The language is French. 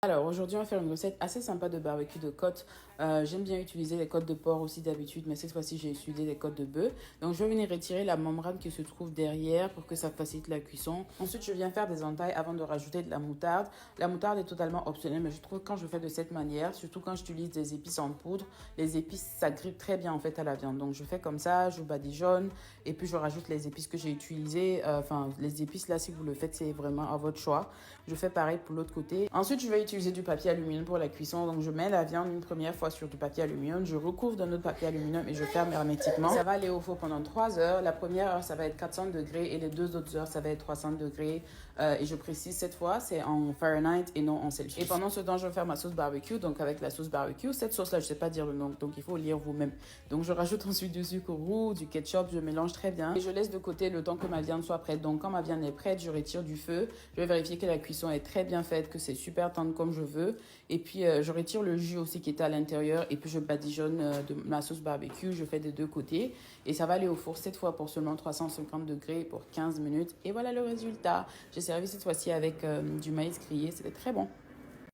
Alors aujourd'hui on va faire une recette assez sympa de barbecue de côte. J'aime bien utiliser les côtes de porc aussi d'habitude, mais cette fois-ci j'ai utilisé les côtes de bœuf. Donc je vais venir retirer la membrane qui se trouve derrière pour que ça facilite la cuisson. Ensuite je viens faire des entailles avant de rajouter de la moutarde. La moutarde est totalement optionnelle, mais je trouve que quand je fais de cette manière, surtout quand j'utilise des épices en poudre, les épices s'agrippent très bien en fait à la viande. Donc je fais comme ça, je badigeonne et puis je rajoute les épices que j'ai utilisées. Enfin les épices là, si vous le faites, c'est vraiment à votre choix. Je fais pareil pour l'autre côté. Ensuite je vais utiliser du papier aluminium pour la cuisson. Donc je mets la viande une première fois sur du papier aluminium, je recouvre d'un autre papier aluminium et je ferme hermétiquement. Ça va aller au four pendant 3 heures. La première heure ça va être 400 degrés et les 2 autres heures ça va être 300 degrés. Et je précise cette fois c'est en Fahrenheit et non en Celsius. Et pendant ce temps je vais faire ma sauce barbecue. Donc avec la sauce barbecue, cette sauce là je sais pas dire le nom, donc il faut lire vous-même. Donc je rajoute ensuite du sucre roux, du ketchup, je mélange très bien et je laisse de côté le temps que ma viande soit prête. Donc quand ma viande est prête, je retire du feu, je vais vérifier que la cuisson est très bien faite, que c'est super tendre comme je veux. Et puis je retire le jus aussi qui était à l'intérieur et puis je badigeonne de ma sauce barbecue, je fais des deux côtés et ça va aller au four cette fois pour seulement 350 degrés pour 15 minutes et voilà le résultat. J'ai servi cette fois-ci avec du maïs grillé, c'était très bon.